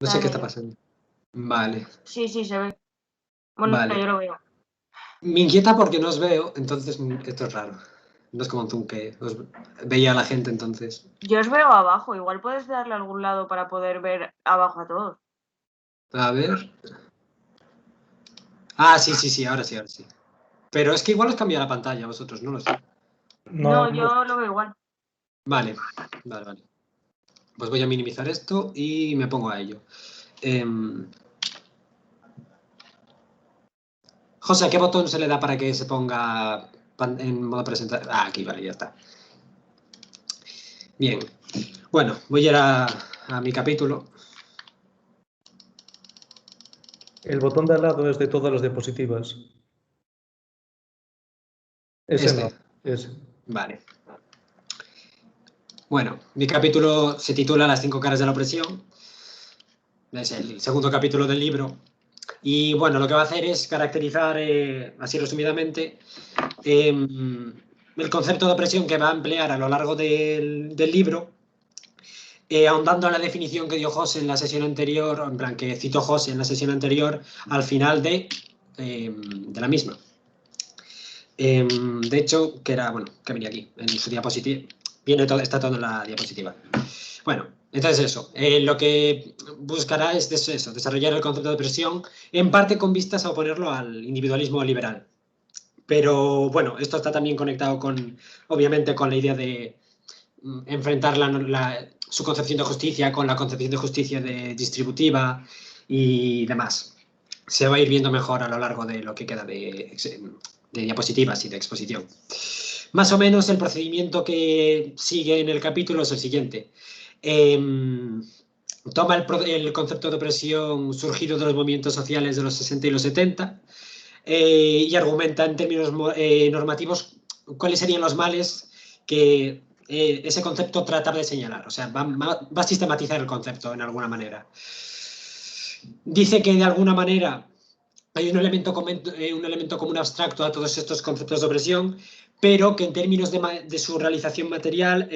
No sé qué está pasando. Vale. Sí, se ve. Bueno, Vale. yo lo veo. Me inquieta porque no os veo, entonces esto es raro. No es como en Zoom que os veía a la gente entonces. Yo os veo abajo. Igual puedes darle a algún lado para poder ver abajo a todos. A ver. Ah, sí, ahora sí. Pero es que igual os cambia la pantalla vosotros, no lo sé. No, yo lo veo igual. Vale. Pues voy a minimizar esto y me pongo a ello. José, ¿qué botón se le da para que se ponga en modo presentación? Ah, aquí, vale, ya está. Bien. Bueno, voy a ir a mi capítulo. El botón de al lado es de todas las diapositivas. Ese no, ese. Vale. Bueno, mi capítulo se titula Las 5 caras de la opresión. Es el segundo capítulo del libro. Y bueno, lo que va a hacer es caracterizar, así resumidamente, el concepto de opresión que va a emplear a lo largo del libro, ahondando en la definición que dio José en la sesión anterior, en plan que citó José en la sesión anterior, al final de la misma. De hecho, que era, bueno, que venía aquí, en su diapositiva. Está todo en la diapositiva. Bueno, entonces eso, lo que buscará es eso, desarrollar el concepto de opresión, en parte con vistas a oponerlo al individualismo liberal. Pero bueno, esto está también conectado con, obviamente, con la idea de enfrentar su concepción de justicia con la concepción de justicia distributiva y demás. Se va a ir viendo mejor a lo largo de lo que queda de diapositivas y de exposición. Más o menos el procedimiento que sigue en el capítulo es el siguiente. Toma el concepto de opresión surgido de los movimientos sociales de los 60 y los 70 y argumenta en términos normativos cuáles serían los males que ese concepto trataba de señalar. O sea, va a sistematizar el concepto en alguna manera. Dice que de alguna manera hay un elemento común abstracto a todos estos conceptos de opresión, pero que en términos de su realización material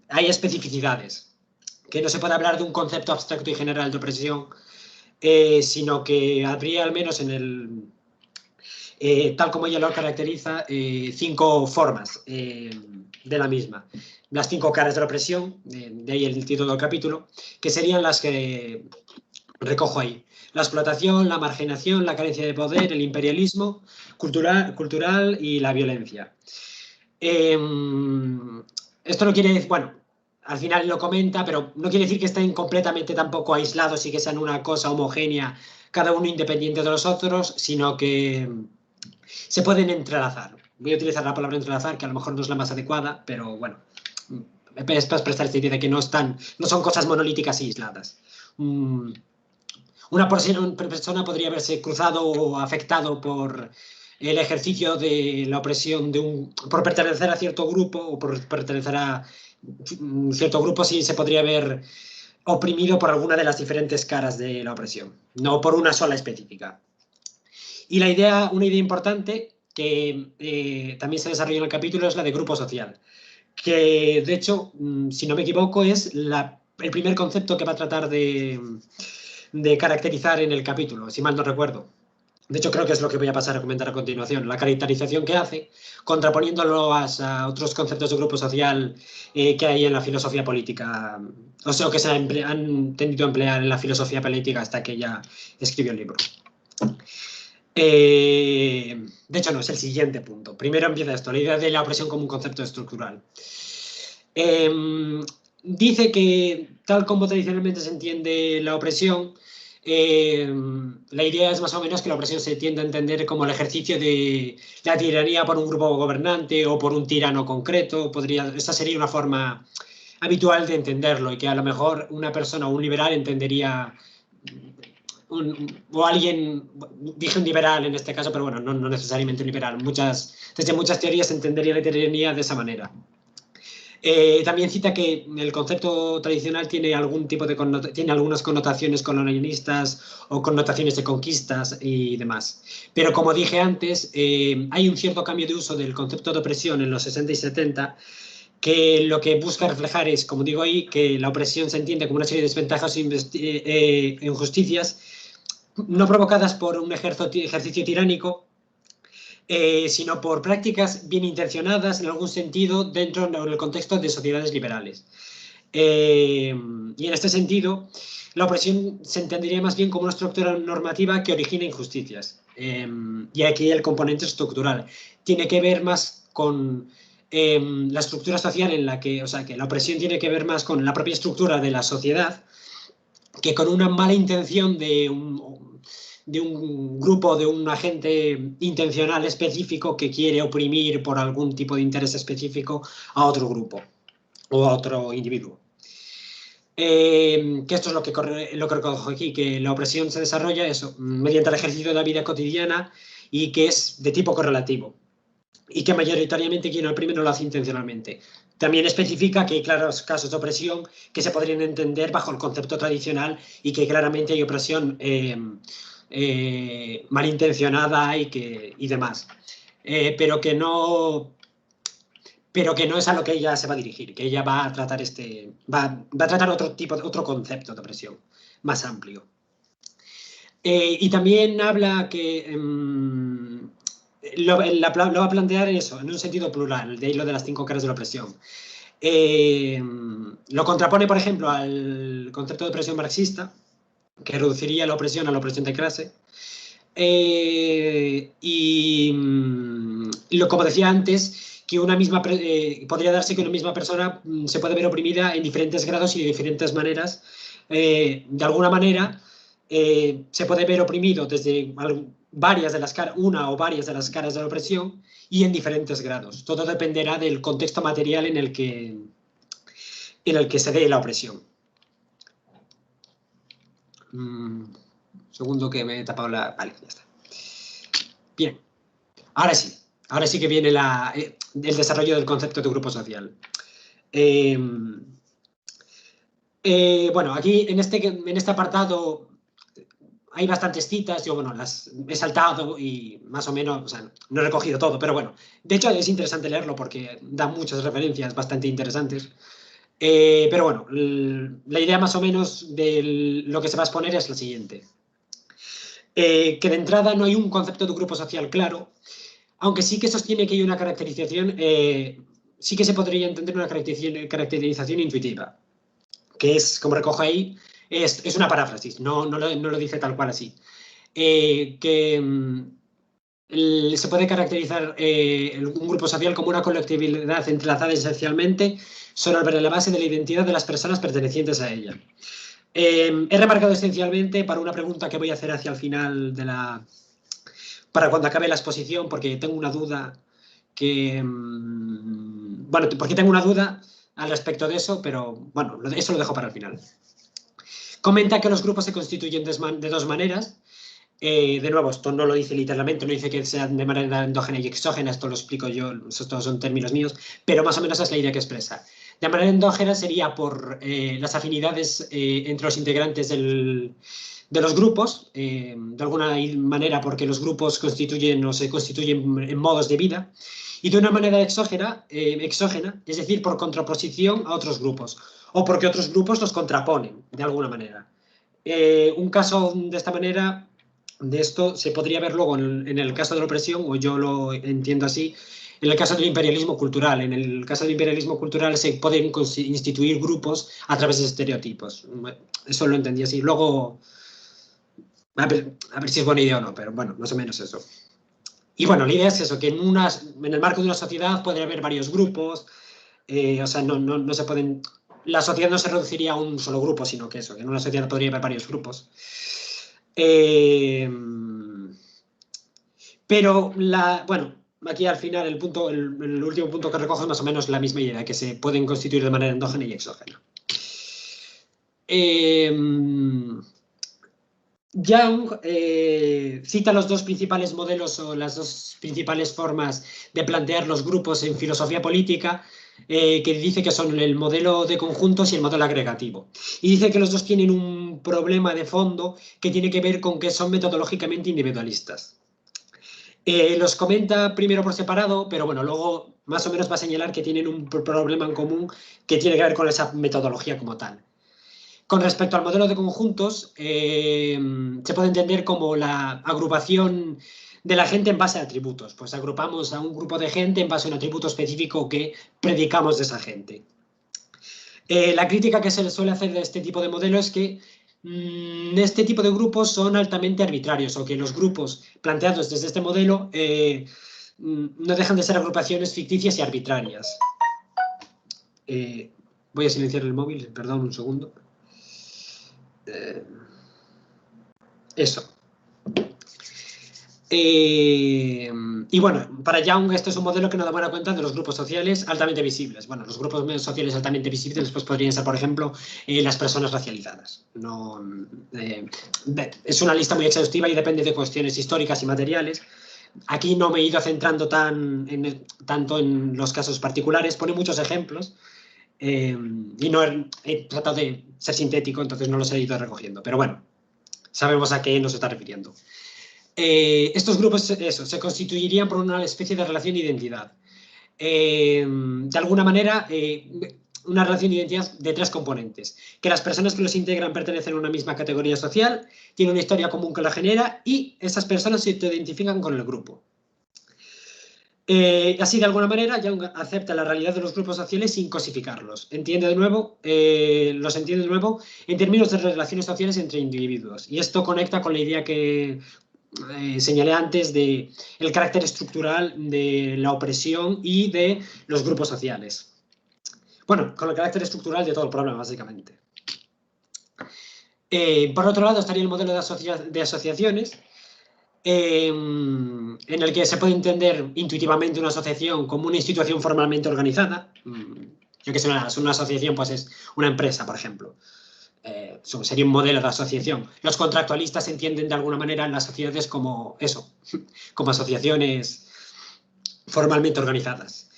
hay especificidades, que no se puede hablar de un concepto abstracto y general de opresión, sino que habría al menos en tal como ella lo caracteriza, 5 formas de la misma. Las 5 caras de la opresión, de ahí el título del capítulo, que serían las que recojo ahí. La explotación, la marginación, la carencia de poder, el imperialismo cultural y la violencia. Esto no quiere decir, bueno, al final lo comenta, pero no quiere decir que estén completamente tampoco aislados y que sean una cosa homogénea, cada uno independiente de los otros, sino que se pueden entrelazar. Voy a utilizar la palabra entrelazar, que a lo mejor no es la más adecuada, pero bueno, es para expresar esta idea de que no son cosas monolíticas y aisladas. Una persona podría haberse cruzado o afectado por el ejercicio de la opresión por pertenecer a cierto grupo o por pertenecer a cierto grupo, sí se podría haber oprimido por alguna de las diferentes caras de la opresión, no por una sola específica. Y una idea importante que también se desarrolla en el capítulo es la de grupo social, que de hecho, si no me equivoco, es el primer concepto que va a tratar de caracterizar en el capítulo, si mal no recuerdo. De hecho, creo que es lo que voy a pasar a comentar a continuación. La caracterización que hace, contraponiéndolo a otros conceptos de grupo social que hay en la filosofía política, o sea, que se han tendido a emplear en la filosofía política hasta que ella escribió el libro. De hecho, no, es el siguiente punto. Primero empieza esto, la idea de la opresión como un concepto estructural. Dice que, tal como tradicionalmente se entiende la opresión, la idea es más o menos que la opresión se tiende a entender como el ejercicio de la tiranía por un grupo gobernante o por un tirano concreto. Esa sería una forma habitual de entenderlo y que a lo mejor una persona o un liberal entendería, o alguien, dije un liberal en este caso, pero bueno, no necesariamente un liberal. Desde muchas teorías se entendería la tiranía de esa manera. También cita que el concepto tradicional tiene tiene algunas connotaciones colonialistas o connotaciones de conquistas y demás. Pero como dije antes, hay un cierto cambio de uso del concepto de opresión en los 60 y 70 que lo que busca reflejar es, como digo ahí, que la opresión se entiende como una serie de desventajas e injusticias no provocadas por un ejercicio tiránico, sino por prácticas bien intencionadas en algún sentido dentro del contexto de sociedades liberales. Y en este sentido, la opresión se entendería más bien como una estructura normativa que origina injusticias. Y aquí el componente estructural tiene que ver más con la estructura social en la que, o sea, que la opresión tiene que ver más con la propia estructura de la sociedad que con una mala intención de un grupo, de un agente intencional específico que quiere oprimir por algún tipo de interés específico a otro grupo o a otro individuo. Que esto es lo que recojo aquí, que la opresión se desarrolla eso, mediante el ejercicio de la vida cotidiana y que es de tipo correlativo y que mayoritariamente quien oprime no lo hace intencionalmente. También especifica que hay claros casos de opresión que se podrían entender bajo el concepto tradicional y que claramente hay opresión malintencionada y demás, pero que no es a lo que ella se va a dirigir, que ella va a tratar va a tratar otro concepto de opresión más amplio. Y también habla que lo va a plantear eso, en un sentido plural, de ahí lo de las 5 caras de la opresión. Lo contrapone, por ejemplo, al concepto de opresión marxista, que reduciría la opresión a la opresión de clase. Como decía antes, que podría darse que una misma persona se puede ver oprimida en diferentes grados y de diferentes maneras. De alguna manera, se puede ver oprimido desde una o varias de las caras de la opresión y en diferentes grados. Todo dependerá del contexto material en el que se dé la opresión. Segundo que me he tapado la... Vale, ya está. Bien. Ahora sí que viene el desarrollo del concepto de grupo social. Bueno, aquí en este apartado hay bastantes citas, yo bueno, las he saltado y más o menos, o sea, no he recogido todo, pero bueno, de hecho es interesante leerlo porque da muchas referencias bastante interesantes. Pero bueno, la idea más o menos de lo que se va a exponer es la siguiente. Que de entrada no hay un concepto de grupo social claro, aunque sí que sostiene que hay una caracterización, sí que se podría entender una caracterización intuitiva, que es, como recojo ahí, es una paráfrasis, no lo dice tal cual así. Que se puede caracterizar un grupo social como una colectividad entrelazada esencialmente sobre la base de la identidad de las personas pertenecientes a ella. He remarcado esencialmente para una pregunta que voy a hacer hacia el final para cuando acabe la exposición, porque tengo una duda porque tengo una duda al respecto de eso, pero bueno, eso lo dejo para el final. Comenta que los grupos se constituyen de 2 maneras. De nuevo, esto no lo dice literalmente, no dice que sean de manera endógena y exógena, esto lo explico yo, estos son términos míos, pero más o menos es la idea que expresa. De manera endógena sería por las afinidades entre los integrantes de los grupos, de alguna manera porque los grupos constituyen o se constituyen en modos de vida, y de una manera exógena, es decir, por contraposición a otros grupos, o porque otros grupos los contraponen, de alguna manera. Un caso de esta manera, de esto, se podría ver luego en el caso de la opresión, o yo lo entiendo así, en el caso del imperialismo cultural. En el caso del imperialismo cultural se pueden instituir grupos a través de estereotipos. Eso lo entendí así. Luego, a ver si es buena idea o no, pero bueno, más o menos eso. Y bueno, la idea es eso, que en el marco de una sociedad puede haber varios grupos, o sea, no se pueden... La sociedad no se reduciría a un solo grupo, sino que eso, que en una sociedad podría haber varios grupos. Pero, bueno, aquí al final el último punto que recojo es más o menos la misma idea, que se pueden constituir de manera endógena y exógena. Young cita los 2 principales modelos o las 2 principales formas de plantear los grupos en filosofía política, que dice que son el modelo de conjuntos y el modelo agregativo. Y dice que los 2 tienen un problema de fondo que tiene que ver con que son metodológicamente individualistas. Los comenta primero por separado, pero bueno, luego más o menos va a señalar que tienen un problema en común que tiene que ver con esa metodología como tal. Con respecto al modelo de conjuntos, se puede entender como la agrupación de la gente en base a atributos. Pues agrupamos a un grupo de gente en base a un atributo específico que predicamos de esa gente. La crítica que se le suele hacer de este tipo de modelo es que este tipo de grupos son altamente arbitrarios, o que los grupos planteados desde este modelo no dejan de ser agrupaciones ficticias y arbitrarias. Voy a silenciar el móvil, perdón, un segundo. Eso. Y bueno, para Young este es un modelo que no da buena cuenta de los grupos sociales altamente visibles. Bueno, los grupos sociales altamente visibles pues podrían ser, por ejemplo, las personas racializadas. No, es una lista muy exhaustiva y depende de cuestiones históricas y materiales. Aquí no me he ido centrando tanto en los casos particulares, pone muchos ejemplos y no he tratado de ser sintético, entonces no los he ido recogiendo. Pero bueno, sabemos a qué nos está refiriendo. Estos grupos se constituirían por una especie de relación de identidad. De alguna manera, una relación de identidad de tres componentes. Que las personas que los integran pertenecen a una misma categoría social, tienen una historia común que la genera y esas personas se identifican con el grupo. Así, de alguna manera, Young acepta la realidad de los grupos sociales sin cosificarlos. Los entiende de nuevo en términos de relaciones sociales entre individuos. Y esto conecta con la idea que señalé antes de el carácter estructural de la opresión y de los grupos sociales. Bueno, con el carácter estructural de todo el problema, básicamente. Por otro lado, estaría el modelo de asociaciones, en el que se puede entender intuitivamente una asociación como una institución formalmente organizada. Yo que sé, una asociación pues es una empresa, por ejemplo. Sería un modelo de asociación. Los contractualistas entienden de alguna manera las sociedades como eso, como asociaciones formalmente organizadas.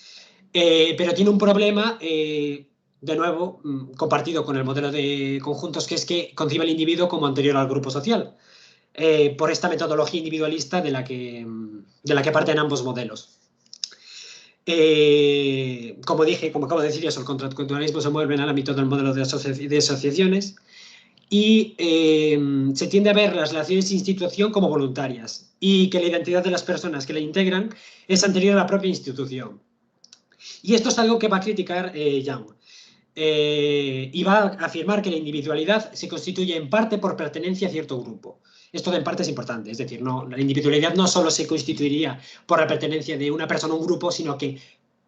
Pero tiene un problema, de nuevo, compartido con el modelo de conjuntos, que es que concibe al individuo como anterior al grupo social, por esta metodología individualista de la que parten ambos modelos. Como acabo de decir, el contractualismo se mueve en el ámbito del modelo de asociaciones y se tiende a ver las relaciones de institución como voluntarias y que la identidad de las personas que la integran es anterior a la propia institución. Y esto es algo que va a criticar Young. Y va a afirmar que la individualidad se constituye en parte por pertenencia a cierto grupo. Esto de en parte es importante, es decir, la individualidad no solo se constituiría por la pertenencia de una persona a un grupo, sino que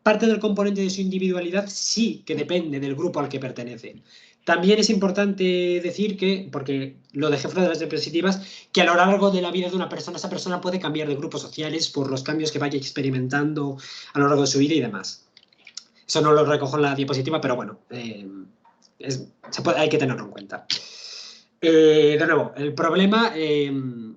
parte del componente de su individualidad sí que depende del grupo al que pertenece. También es importante decir que, porque lo dejé fuera de las diapositivas, que a lo largo de la vida de una persona, esa persona puede cambiar de grupos sociales por los cambios que vaya experimentando a lo largo de su vida y demás. Eso no lo recojo en la diapositiva, pero bueno, hay que tenerlo en cuenta. De nuevo, el problema que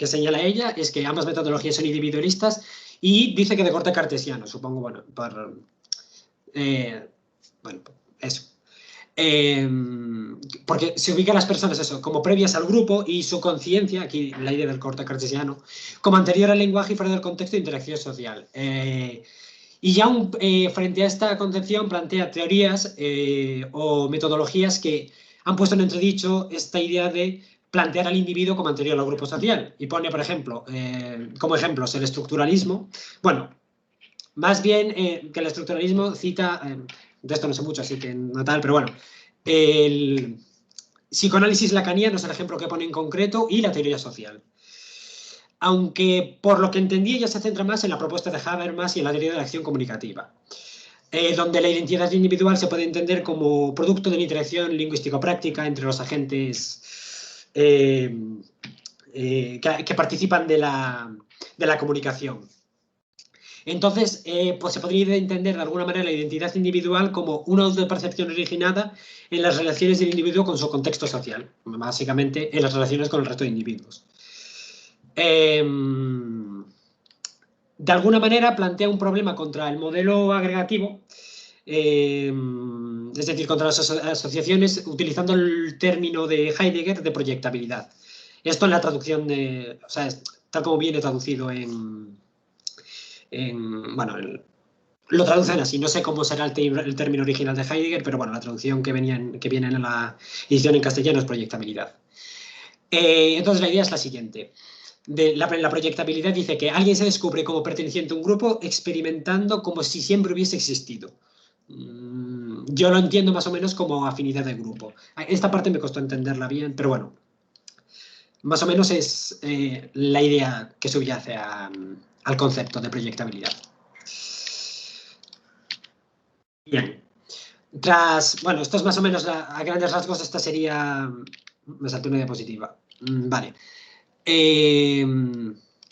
señala ella es que ambas metodologías son individualistas y dice que de corte cartesiano, supongo, bueno, eso. Porque se ubican las personas eso, como previas al grupo y su conciencia, aquí la idea del corte cartesiano, como anterior al lenguaje y fuera del contexto de interacción social. Y Young, frente a esta concepción, plantea teorías o metodologías que han puesto en entredicho esta idea de plantear al individuo como anterior al grupo social. Y pone, por ejemplo, como ejemplos, el estructuralismo. Bueno, más bien que el estructuralismo cita, de esto no sé mucho, así que no tal, pero bueno, el psicoanálisis lacaniano es el ejemplo que pone en concreto y la teoría social. Aunque por lo que entendí ella se centra más en la propuesta de Habermas y en la teoría de la acción comunicativa, donde la identidad individual se puede entender como producto de la interacción lingüístico-práctica entre los agentes que participan de la comunicación. Entonces, pues se podría entender de alguna manera la identidad individual como una autopercepción originada en las relaciones del individuo con su contexto social, básicamente en las relaciones con el resto de individuos. De alguna manera plantea un problema contra el modelo agregativo, es decir, contra las asociaciones, utilizando el término de Heidegger de proyectabilidad. Esto en la traducción o sea, tal como viene traducido bueno, lo traducen así, no sé cómo será el término original de Heidegger, pero bueno, la traducción que viene en la edición en castellano es proyectabilidad. Entonces la idea es la siguiente. La proyectabilidad dice que alguien se descubre como perteneciente a un grupo experimentando como si siempre hubiese existido. Yo lo entiendo más o menos como afinidad de grupo. Esta parte me costó entenderla bien, pero bueno, más o menos es la idea que subyace al concepto de proyectabilidad. Bien. Bueno, esto es más o menos a grandes rasgos, esta sería... Me salté una diapositiva. Vale.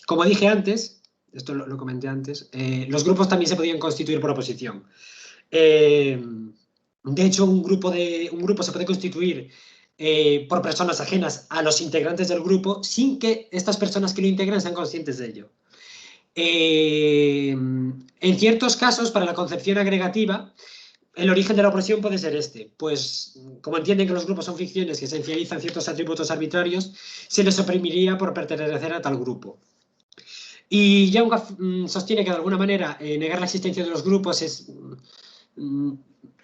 Como dije antes, esto lo comenté antes, los grupos también se podían constituir por oposición. De hecho, un grupo se puede constituir por personas ajenas a los integrantes del grupo sin que estas personas que lo integran sean conscientes de ello. En ciertos casos, para la concepción agregativa, el origen de la opresión puede ser este, pues como entienden que los grupos son ficciones que esencializan ciertos atributos arbitrarios, se les oprimiría por pertenecer a tal grupo. Y Young sostiene que de alguna manera negar la existencia de los grupos es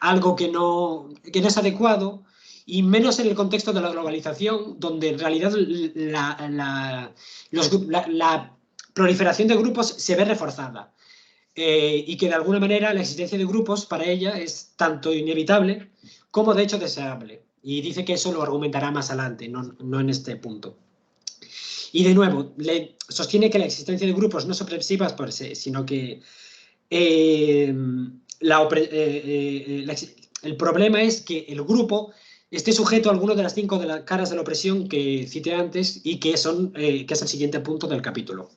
algo que no es adecuado, y menos en el contexto de la globalización, donde en realidad la proliferación de grupos se ve reforzada. Y que de alguna manera la existencia de grupos para ella es tanto inevitable como de hecho deseable. Y dice que eso lo argumentará más adelante, no en este punto. Y de nuevo, sostiene que la existencia de grupos no es opresiva por sí, sino que el problema es que el grupo esté sujeto a alguna de las 5 de las caras de la opresión que cité antes y que es el siguiente punto del capítulo.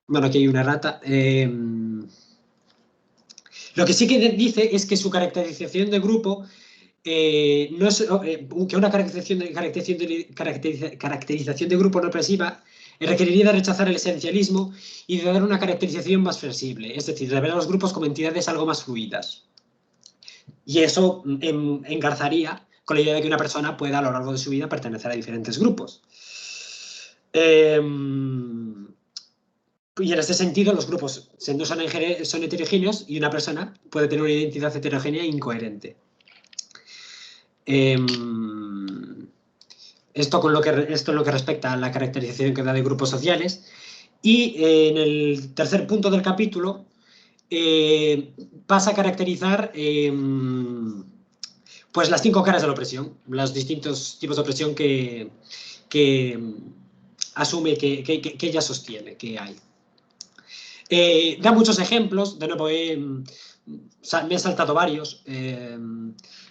Bueno, aquí hay una errata. Lo que sí que dice es que su caracterización de grupo no es que una caracterización de grupo no opresiva requeriría de rechazar el esencialismo y de dar una caracterización más flexible, es decir, de ver a los grupos como entidades algo más fluidas. Y eso engarzaría con la idea de que una persona pueda a lo largo de su vida pertenecer a diferentes grupos. Y en este sentido, los grupos no son heterogéneos y una persona puede tener una identidad heterogénea e incoherente. Esto es lo que respecta a la caracterización que da de grupos sociales. Y en el tercer punto del capítulo pasa a caracterizar pues las 5 caras de la opresión, los distintos tipos de opresión que asume que ella sostiene que hay. Da muchos ejemplos, de nuevo me he saltado varios,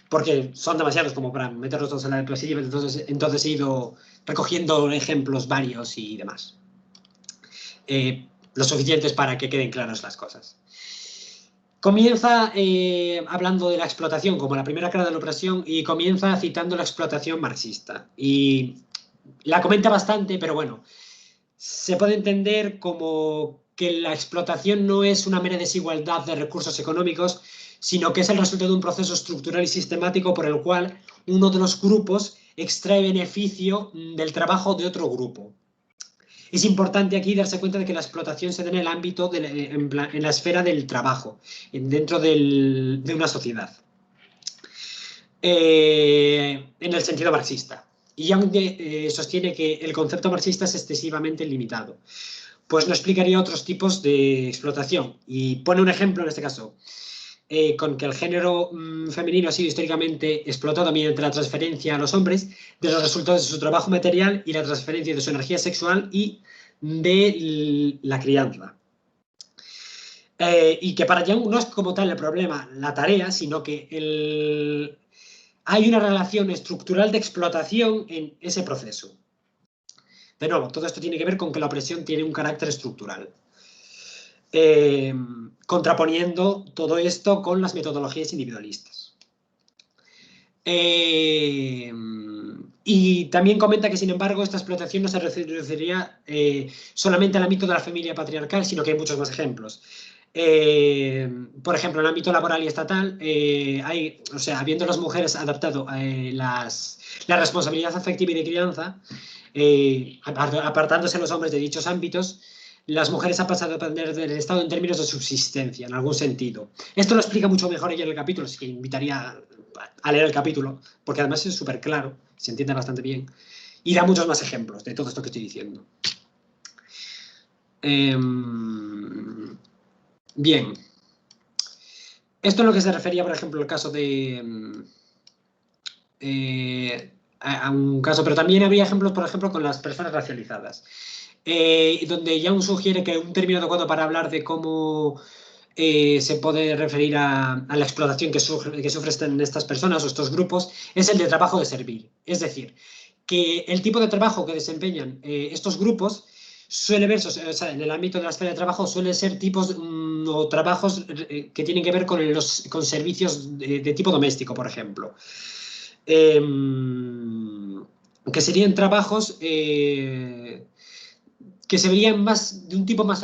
porque son demasiados como para meterlos todos en la diapositiva, entonces he ido recogiendo ejemplos varios y demás. Lo suficientes para que queden claras las cosas. Comienza hablando de la explotación como la primera cara de la opresión y comienza citando la explotación marxista. Y la comenta bastante, pero bueno, se puede entender como que la explotación no es una mera desigualdad de recursos económicos, sino que es el resultado de un proceso estructural y sistemático por el cual uno de los grupos extrae beneficio del trabajo de otro grupo. Es importante aquí darse cuenta de que la explotación se da en el ámbito, en la esfera del trabajo, dentro de una sociedad. En el sentido marxista. Y Young sostiene que el concepto marxista es excesivamente limitado. Pues no explicaría otros tipos de explotación. Y pone un ejemplo en este caso, con que el género femenino ha sido históricamente explotado mediante la transferencia a los hombres de los resultados de su trabajo material y la transferencia de su energía sexual y de la crianza. Y que para Young no es como tal el problema la tarea, sino que hay una relación estructural de explotación en ese proceso. De nuevo, todo esto tiene que ver con que la opresión tiene un carácter estructural. Contraponiendo todo esto con las metodologías individualistas. Y también comenta que, sin embargo, esta explotación no se reduciría solamente al ámbito de la familia patriarcal, sino que hay muchos más ejemplos. Por ejemplo, en el ámbito laboral y estatal, habiendo las mujeres adaptado la responsabilidad afectiva y de crianza, apartándose los hombres de dichos ámbitos, las mujeres han pasado a depender del Estado en términos de subsistencia, en algún sentido. Esto lo explica mucho mejor ella en el capítulo, así que invitaría a leer el capítulo, porque además es súper claro, se entiende bastante bien, y da muchos más ejemplos de todo esto que estoy diciendo. Bien. Esto es lo que se refería, por ejemplo, al caso de... a un caso, pero también había ejemplos, por ejemplo, con las personas racializadas, donde Young sugiere que un término adecuado para hablar de cómo se puede referir a la explotación que sufren estas personas o estos grupos es el de trabajo de servir. Es decir, que el tipo de trabajo que desempeñan estos grupos suele verse, o sea, en el ámbito de la esfera de trabajo suele ser tipos o trabajos que tienen que ver con servicios de tipo doméstico, por ejemplo. Que serían trabajos que se verían más de un tipo más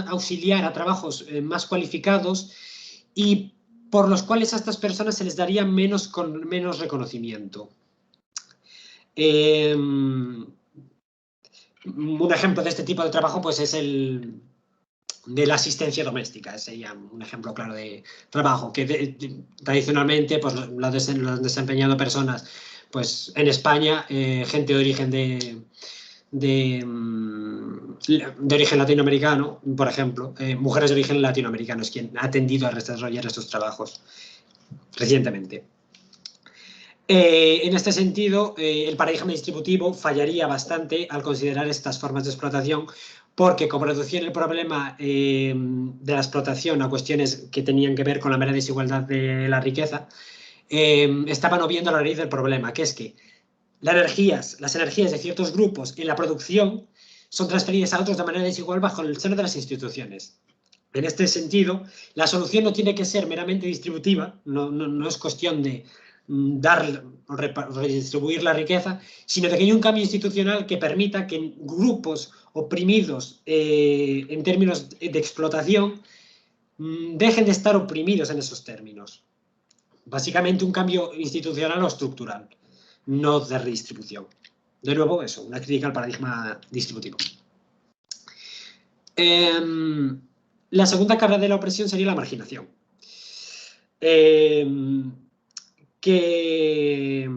auxiliar a trabajos más cualificados y por los cuales a estas personas se les daría menos reconocimiento. Un ejemplo de este tipo de trabajo pues es el de la asistencia doméstica, sería un ejemplo claro de trabajo que tradicionalmente pues lo han desempeñado personas pues en España, gente de origen de origen latinoamericano, por ejemplo, mujeres de origen latinoamericano es quien ha tendido a desarrollar estos trabajos recientemente. En este sentido, el paradigma distributivo fallaría bastante al considerar estas formas de explotación porque como reducían el problema de la explotación a cuestiones que tenían que ver con la mera desigualdad de la riqueza, estaban obviando la raíz del problema, que es que las energías de ciertos grupos en la producción son transferidas a otros de manera desigual bajo el seno de las instituciones. En este sentido, la solución no tiene que ser meramente distributiva, no es cuestión de dar o redistribuir la riqueza, sino de que haya un cambio institucional que permita que grupos oprimidos en términos de explotación dejen de estar oprimidos en esos términos. Básicamente un cambio institucional o estructural, no de redistribución. De nuevo, eso, una crítica al paradigma distributivo. La segunda cara de la opresión sería la marginación. Que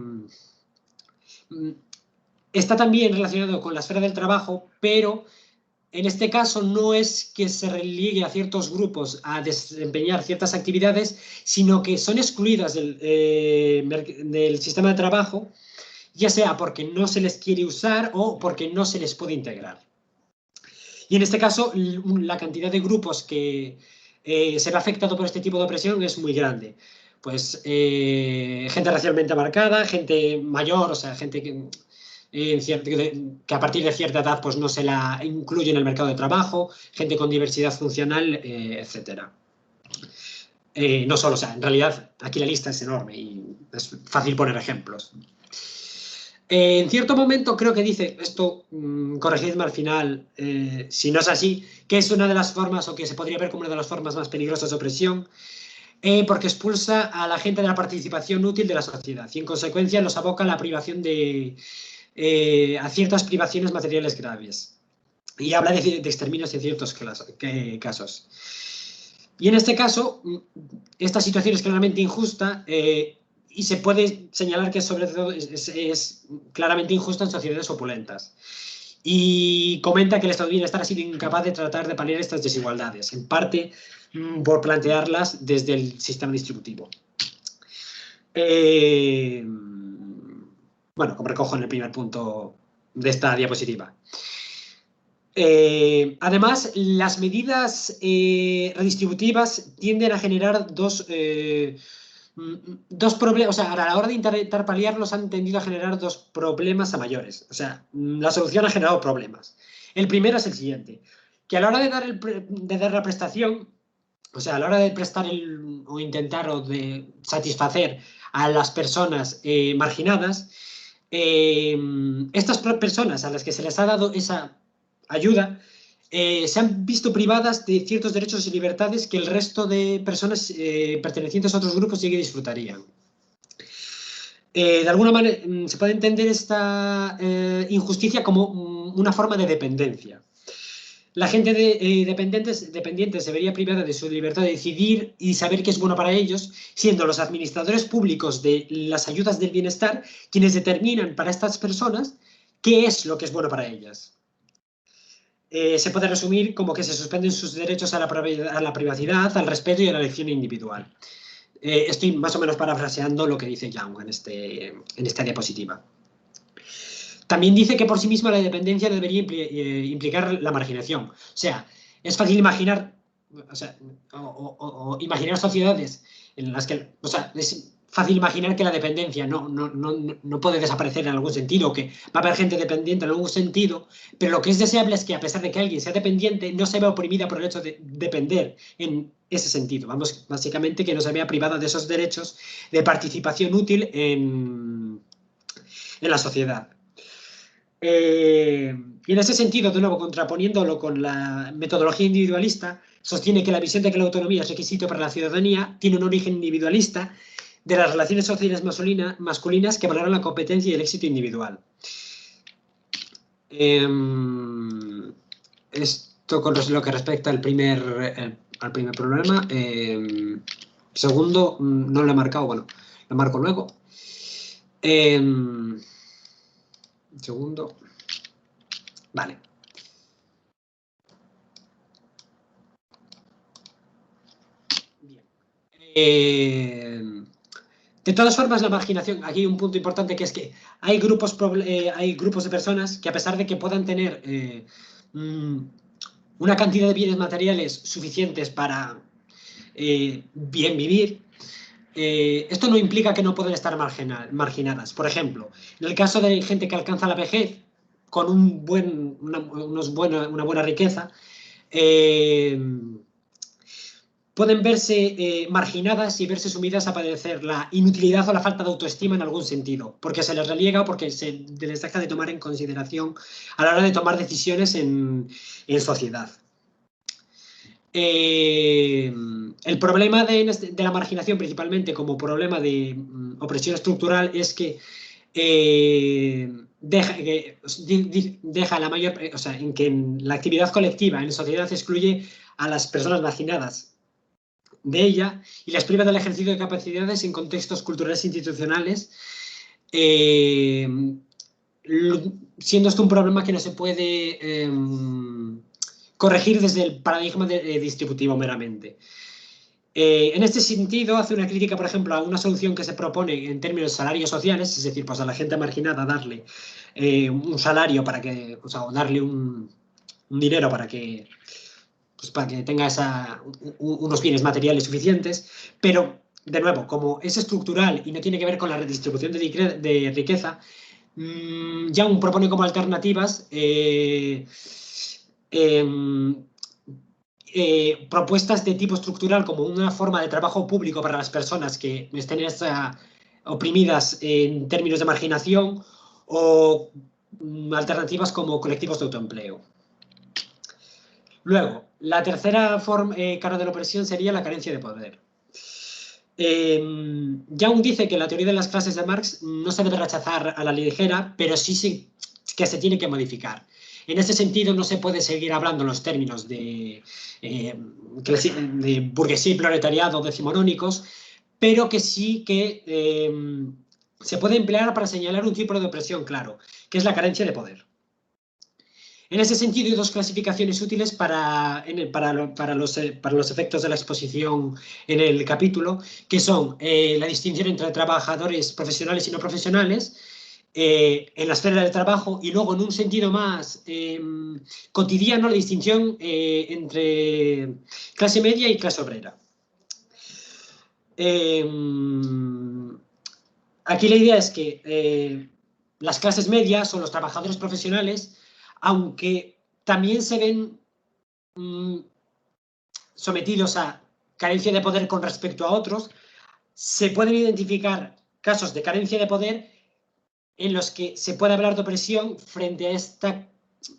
está también relacionado con la esfera del trabajo, pero en este caso no es que se relegue a ciertos grupos a desempeñar ciertas actividades, sino que son excluidas del sistema de trabajo, ya sea porque no se les quiere usar o porque no se les puede integrar. Y en este caso, la cantidad de grupos que se ve afectado por este tipo de opresión es muy grande. Pues gente racialmente marcada, gente mayor, o sea, gente que a partir de cierta edad pues no se la incluye en el mercado de trabajo, gente con diversidad funcional, etc. No solo, o sea, en realidad aquí la lista es enorme y es fácil poner ejemplos. En cierto momento creo que dice, esto corregidme al final, si no es así, que es una de las formas o que se podría ver como una de las formas más peligrosas de opresión, porque expulsa a la gente de la participación útil de la sociedad y en consecuencia los aboca a la privación a ciertas privaciones materiales graves. Y habla de exterminios en ciertos casos. Y en este caso, esta situación es claramente injusta y se puede señalar que sobre todo es claramente injusta en sociedades opulentas. Y comenta que el Estado de Bienestar ha sido incapaz de tratar de paliar estas desigualdades, en parte por plantearlas desde el sistema distributivo. Bueno, como recojo en el primer punto de esta diapositiva. Además, las medidas redistributivas tienden a generar dos problemas, o sea, a la hora de intentar paliarlos han tendido a generar dos problemas a mayores. O sea, la solución ha generado problemas. El primero es el siguiente, que a la hora de dar la prestación, o sea, a la hora de prestar o intentar o de satisfacer a las personas marginadas, estas personas a las que se les ha dado esa ayuda se han visto privadas de ciertos derechos y libertades que el resto de personas pertenecientes a otros grupos sí que disfrutarían. De alguna manera, se puede entender esta injusticia como una forma de dependencia. La gente dependiente se vería privada de su libertad de decidir y saber qué es bueno para ellos, siendo los administradores públicos de las ayudas del bienestar quienes determinan para estas personas qué es lo que es bueno para ellas. Se puede resumir como que se suspenden sus derechos a la privacidad, al respeto y a la elección individual. Estoy más o menos parafraseando lo que dice Young en esta diapositiva. También dice que por sí misma la dependencia debería implicar la marginación. O sea, es fácil imaginar, imaginar sociedades en las que, es fácil imaginar que la dependencia no puede desaparecer en algún sentido, que va a haber gente dependiente en algún sentido, pero lo que es deseable es que a pesar de que alguien sea dependiente, no se vea oprimida por el hecho de depender en ese sentido. Vamos, básicamente que no se vea privada de esos derechos de participación útil en la sociedad. Y en ese sentido, de nuevo, contraponiéndolo con la metodología individualista, sostiene que la visión de que la autonomía es requisito para la ciudadanía tiene un origen individualista de las relaciones sociales masculinas que valoran la competencia y el éxito individual. Esto con lo que respecta al primer problema. Segundo, no lo he marcado, bueno, lo marco luego. Segundo. Vale. Bien. De todas formas, la marginación, aquí hay un punto importante que es que hay grupos de personas que a pesar de que puedan tener una cantidad de bienes materiales suficientes para bien vivir, esto no implica que no puedan estar marginadas. Por ejemplo, en el caso de gente que alcanza la vejez con una buena riqueza, pueden verse marginadas y verse sumidas a padecer la inutilidad o la falta de autoestima en algún sentido, porque se les reliega o porque se les deja de tomar en consideración a la hora de tomar decisiones en sociedad. El problema de la marginación, principalmente como problema de opresión estructural, es que deja la mayor, en que en la actividad colectiva en sociedad excluye a las personas marginadas de ella y las priva del ejercicio de capacidades en contextos culturales e institucionales, siendo esto un problema que no se puede corregir desde el paradigma distributivo meramente. En este sentido, hace una crítica, por ejemplo, a una solución que se propone en términos de salarios sociales, es decir, pues a la gente marginada darle un salario para que, o darle un dinero para que tenga unos bienes materiales suficientes, pero, de nuevo, como es estructural y no tiene que ver con la redistribución de riqueza, Young propone como alternativas propuestas de tipo estructural como una forma de trabajo público para las personas que estén oprimidas en términos de marginación o alternativas como colectivos de autoempleo. Luego, la tercera cara de la opresión sería la carencia de poder. Young dice que la teoría de las clases de Marx no se debe rechazar a la ligera, pero sí que se tiene que modificar. En ese sentido, no se puede seguir hablando en los términos de burguesía y proletariado decimonónicos, pero que sí que se puede emplear para señalar un tipo de opresión claro, que es la carencia de poder. En ese sentido, hay dos clasificaciones útiles para los efectos de la exposición en el capítulo, que son la distinción entre trabajadores profesionales y no profesionales, en la esfera del trabajo, y luego, en un sentido más cotidiano, la distinción entre clase media y clase obrera. Aquí la idea es que las clases medias o los trabajadores profesionales, aunque también se ven sometidos a carencia de poder con respecto a otros, se pueden identificar casos de carencia de poder en los que se puede hablar de opresión frente a esta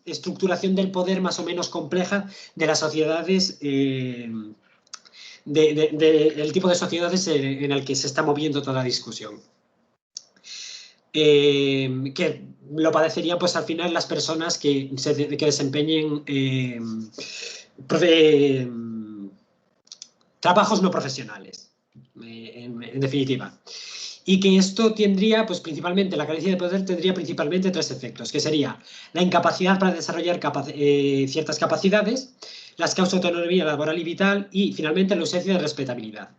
estructuración del poder más o menos compleja de las sociedades, del tipo de sociedades en el que se está moviendo toda la discusión. Que lo padecerían pues al final las personas que desempeñen trabajos no profesionales, en definitiva. Y que esto tendría, pues principalmente, la carencia de poder tendría principalmente 3 efectos, que sería la incapacidad para desarrollar ciertas capacidades, la escasa autonomía laboral y vital, y finalmente la ausencia de respetabilidad.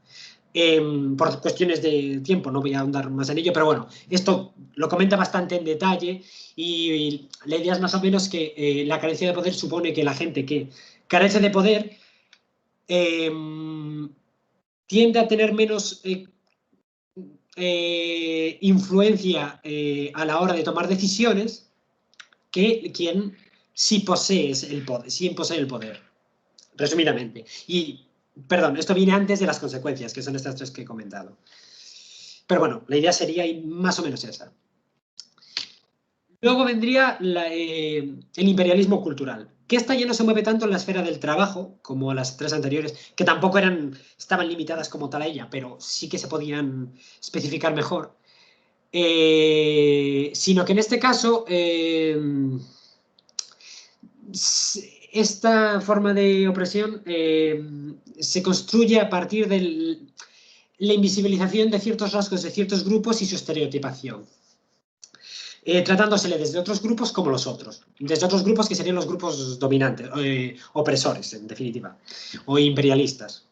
Por cuestiones de tiempo no voy a ahondar más en ello, pero bueno, esto lo comenta bastante en detalle y la idea es más o menos que la carencia de poder supone que la gente que carece de poder tiende a tener menos influencia a la hora de tomar decisiones que quien sí posee el poder, resumidamente. Y, perdón, esto viene antes de las consecuencias, que son estas 3 que he comentado. Pero bueno, la idea sería más o menos esa. Luego vendría el imperialismo cultural, que esta ya no se mueve tanto en la esfera del trabajo como las 3 anteriores, que tampoco estaban limitadas como tal a ella, pero sí que se podían especificar mejor. Sino que en este caso esta forma de opresión se construye a partir de la invisibilización de ciertos rasgos de ciertos grupos y su estereotipación. Tratándosele desde otros grupos como los otros. Desde otros grupos que serían los grupos dominantes, opresores, en definitiva, o imperialistas.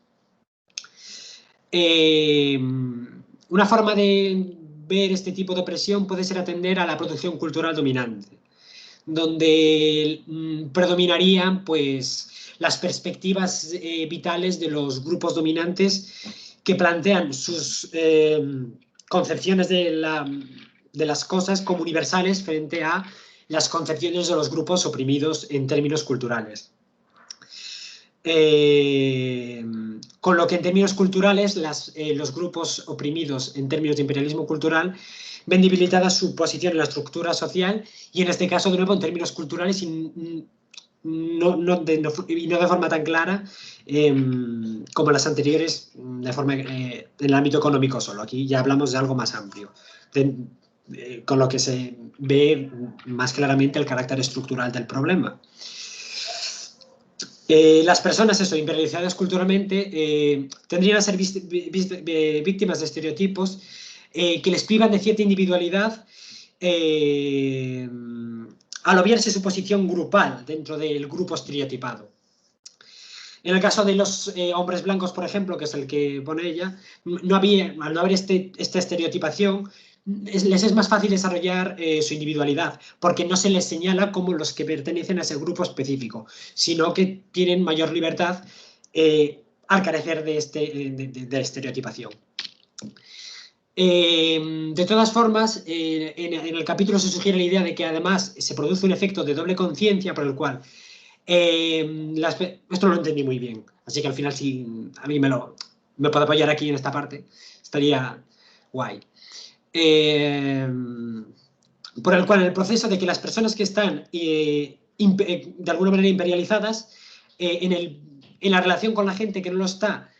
Una forma de ver este tipo de opresión puede ser atender a la producción cultural dominante, donde predominarían pues, las perspectivas vitales de los grupos dominantes que plantean sus concepciones de las cosas como universales frente a las concepciones de los grupos oprimidos en términos culturales. Con lo que en términos culturales los grupos oprimidos en términos de imperialismo cultural ven debilitada su posición en la estructura social y en este caso de nuevo en términos culturales y no de forma tan clara como las anteriores en el ámbito económico solo. Aquí ya hablamos de algo más amplio, con lo que se ve más claramente el carácter estructural del problema. Las personas imperializadas culturalmente tendrían a ser víctimas de estereotipos que les privan de cierta individualidad al obviarse su posición grupal dentro del grupo estereotipado. En el caso de los hombres blancos, por ejemplo, que es el que pone ella, al no haber esta estereotipación, les es más fácil desarrollar su individualidad, porque no se les señala como los que pertenecen a ese grupo específico, sino que tienen mayor libertad al carecer de estereotipación. De todas formas, en el capítulo se sugiere la idea de que además se produce un efecto de doble conciencia por el cual esto no lo entendí muy bien, así que al final si a mí me puedo apoyar aquí en esta parte, estaría guay. Por el cual en el proceso de que las personas que están de alguna manera imperializadas en la relación con la gente que no lo está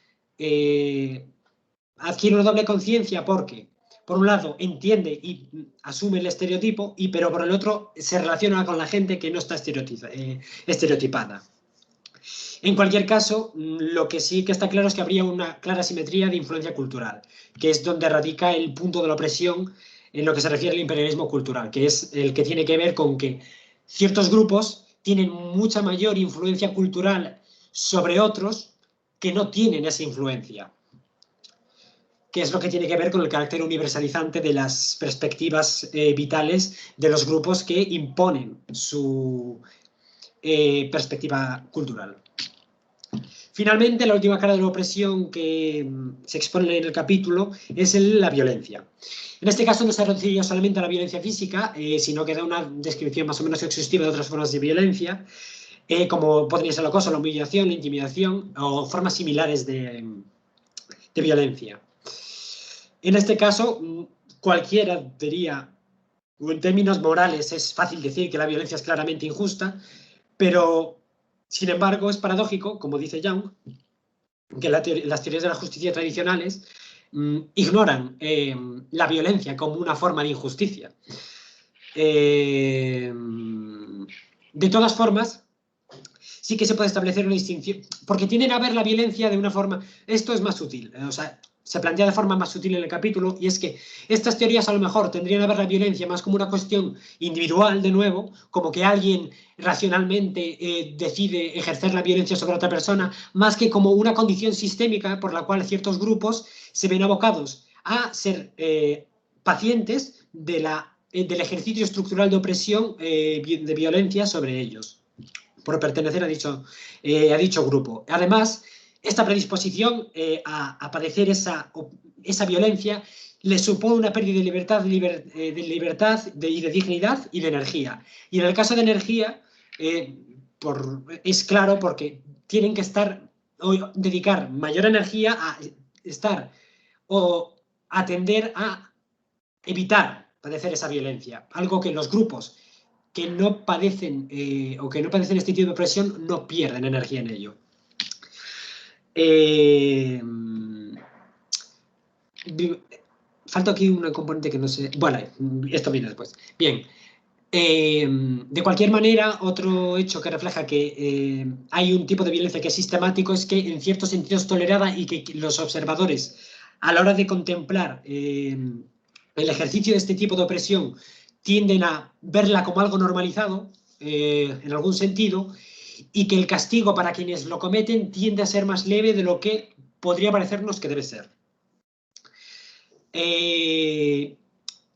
adquiere una doble conciencia porque por un lado entiende y asume el estereotipo pero por el otro se relaciona con la gente que no está estereotipada. En cualquier caso, lo que sí que está claro es que habría una clara simetría de influencia cultural, que es donde radica el punto de la opresión en lo que se refiere al imperialismo cultural, que es el que tiene que ver con que ciertos grupos tienen mucha mayor influencia cultural sobre otros que no tienen esa influencia, que es lo que tiene que ver con el carácter universalizante de las perspectivas vitales de los grupos que imponen su perspectiva cultural. Finalmente, la última cara de la opresión que se expone en el capítulo es la violencia. En este caso no se refiere solamente a la violencia física, sino que da una descripción más o menos exhaustiva de otras formas de violencia, como podría ser el acoso, la humillación, la intimidación o formas similares de violencia. En este caso, cualquiera diría en términos morales es fácil decir que la violencia es claramente injusta, pero, sin embargo, es paradójico, como dice Young, que las teorías de la justicia tradicionales ignoran la violencia como una forma de injusticia. De todas formas, sí que se puede establecer una distinción, porque tienden a ver la violencia de una forma, esto es más sutil, o sea, se plantea de forma más sutil en el capítulo, y es que estas teorías a lo mejor tendrían a ver la violencia más como una cuestión individual, de nuevo, como que alguien racionalmente decide ejercer la violencia sobre otra persona, más que como una condición sistémica por la cual ciertos grupos se ven abocados a ser pacientes del ejercicio estructural de opresión, de violencia sobre ellos, por pertenecer a dicho grupo. Además, esta predisposición a padecer esa violencia le supone una pérdida de libertad, y de dignidad y de energía. Y en el caso de energía, es claro porque tienen que dedicar mayor energía a estar o atender a evitar padecer esa violencia, algo que los grupos que no padecen o que no padecen este tipo de opresión no pierden energía en ello. Falta aquí una componente que no sé. Bueno, esto viene después. Bien. De cualquier manera, otro hecho que refleja que hay un tipo de violencia que es sistemático es que en ciertos sentidos es tolerada y que los observadores, a la hora de contemplar el ejercicio de este tipo de opresión, tienden a verla como algo normalizado, en algún sentido, y que el castigo para quienes lo cometen tiende a ser más leve de lo que podría parecernos que debe ser. Y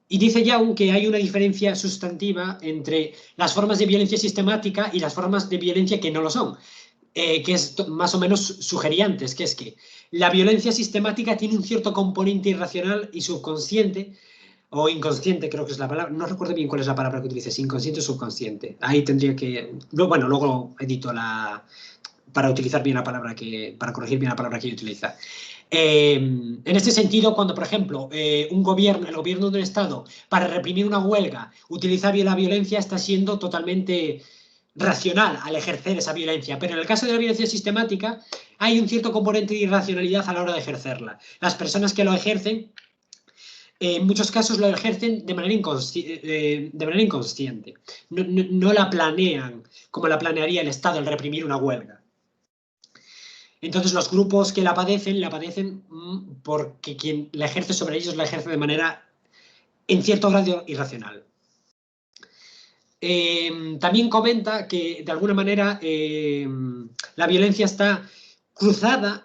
dice Young que hay una diferencia sustantiva entre las formas de violencia sistemática y las formas de violencia que no lo son, que es más o menos sugeriantes, que es que la violencia sistemática tiene un cierto componente irracional y subconsciente, o inconsciente creo que es la palabra, no recuerdo bien cuál es la palabra que utilices, inconsciente o subconsciente. Ahí tendría que, bueno, luego edito para utilizar bien la palabra para corregir bien la palabra que yo utiliza. En este sentido, cuando, por ejemplo, el gobierno de un Estado, para reprimir una huelga, utiliza la violencia, está siendo totalmente racional al ejercer esa violencia. Pero en el caso de la violencia sistemática, hay un cierto componente de irracionalidad a la hora de ejercerla. Las personas que lo ejercen, en muchos casos lo ejercen de manera inconsciente. No la planean como la planearía el Estado al reprimir una huelga. Entonces los grupos que la padecen porque quien la ejerce sobre ellos la ejerce de manera, en cierto grado, irracional. También comenta que, de alguna manera, la violencia está cruzada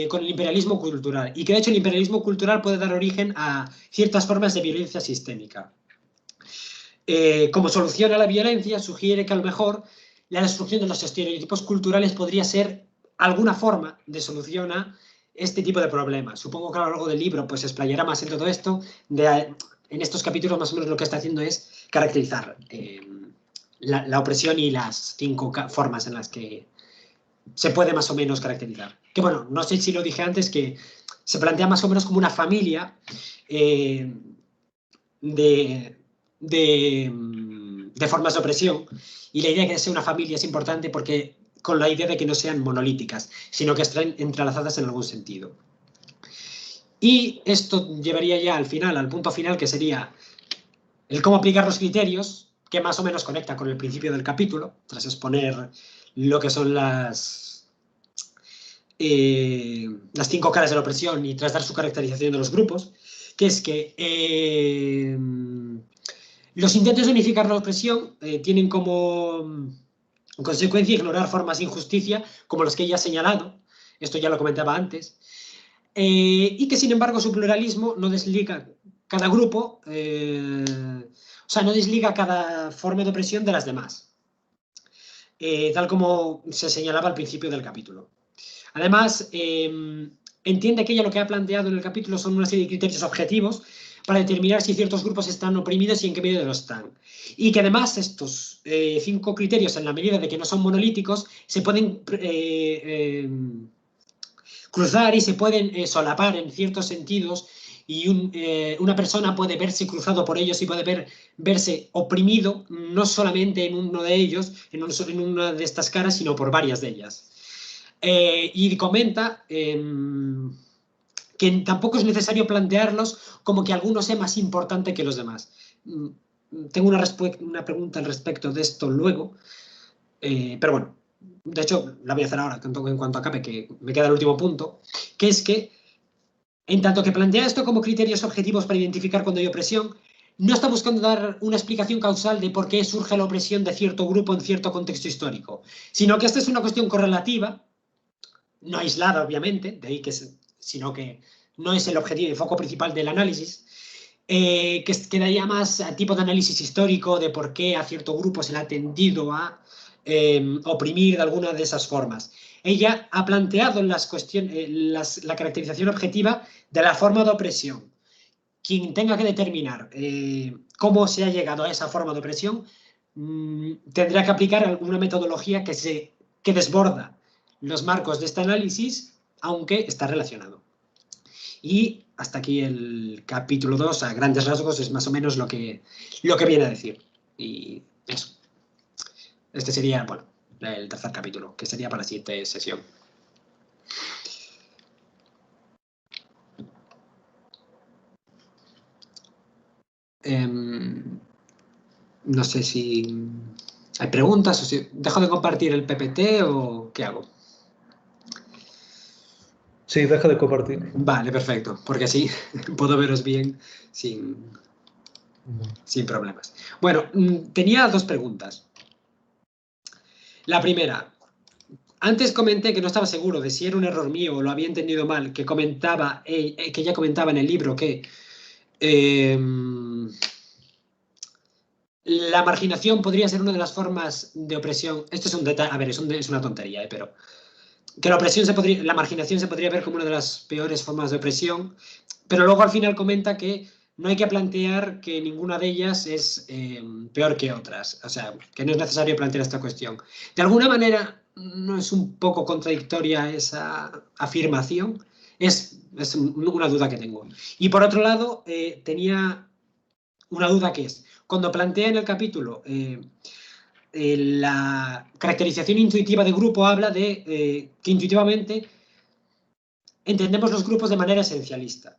con el imperialismo cultural y que, de hecho, el imperialismo cultural puede dar origen a ciertas formas de violencia sistémica. Como solución a la violencia, sugiere que, a lo mejor, la destrucción de los estereotipos culturales podría ser alguna forma de solución a este tipo de problemas. Supongo que a lo largo del libro pues, se explayará más en todo esto. En estos capítulos, más o menos, lo que está haciendo es caracterizar la opresión y las 5 formas en las que se puede más o menos caracterizar. Que bueno, no sé si lo dije antes, que se plantea más o menos como una familia de formas de opresión, y la idea de que sea una familia es importante porque con la idea de que no sean monolíticas, sino que estén entrelazadas en algún sentido. Y esto llevaría ya al final, al punto final, que sería el cómo aplicar los criterios, que más o menos conecta con el principio del capítulo, tras exponer lo que son las 5 caras de la opresión y tras dar su caracterización de los grupos, que es que los intentos de unificar la opresión tienen como consecuencia ignorar formas de injusticia como las que ya he señalado, esto ya lo comentaba antes, y que sin embargo su pluralismo no desliga cada grupo, o sea, no desliga cada forma de opresión de las demás, tal como se señalaba al principio del capítulo. Además, entiende que ella lo que ha planteado en el capítulo son una serie de criterios objetivos para determinar si ciertos grupos están oprimidos y en qué medida lo están. Y que además estos 5 criterios, en la medida de que no son monolíticos, se pueden cruzar y se pueden solapar en ciertos sentidos y una persona puede verse cruzado por ellos y puede verse oprimido no solamente en uno de ellos, en una de estas caras, sino por varias de ellas. Y comenta que tampoco es necesario plantearlos como que alguno sea más importante que los demás. Tengo una pregunta al respecto de esto luego, pero bueno, de hecho la voy a hacer ahora en cuanto acabe, que me queda el último punto, que es que en tanto que plantea esto como criterios objetivos para identificar cuando hay opresión, no está buscando dar una explicación causal de por qué surge la opresión de cierto grupo en cierto contexto histórico, sino que esta es una cuestión correlativa, no aislada obviamente, de ahí sino que no es el objetivo y foco principal del análisis, que quedaría más a tipo de análisis histórico de por qué a cierto grupo se le ha tendido a oprimir de alguna de esas formas. Ella ha planteado en las cuestiones, la caracterización objetiva de la forma de opresión. Quien tenga que determinar cómo se ha llegado a esa forma de opresión tendrá que aplicar alguna metodología que desborda los marcos de este análisis, aunque está relacionado. Y hasta aquí el capítulo 2, a grandes rasgos, es más o menos lo que viene a decir. Y eso. Este sería, bueno, el tercer capítulo, que sería para la siguiente sesión. No sé si hay preguntas o si dejo de compartir el PPT o qué hago. Sí, deja de compartir. Vale, perfecto, porque así puedo veros bien sin problemas. Bueno, tenía dos preguntas. La primera, antes comenté que no estaba seguro de si era un error mío o lo había entendido mal, que ella comentaba en el libro que la marginación podría ser una de las formas de opresión. Esto es un detalle, a ver, es una tontería, pero que la marginación se podría ver como una de las peores formas de opresión, pero luego al final comenta que no hay que plantear que ninguna de ellas es peor que otras, o sea, que no es necesario plantear esta cuestión. De alguna manera, ¿no es un poco contradictoria esa afirmación? Es una duda que tengo. Y por otro lado, tenía una duda que es, cuando plantea en el capítulo la caracterización intuitiva de grupo, habla de que intuitivamente entendemos los grupos de manera esencialista.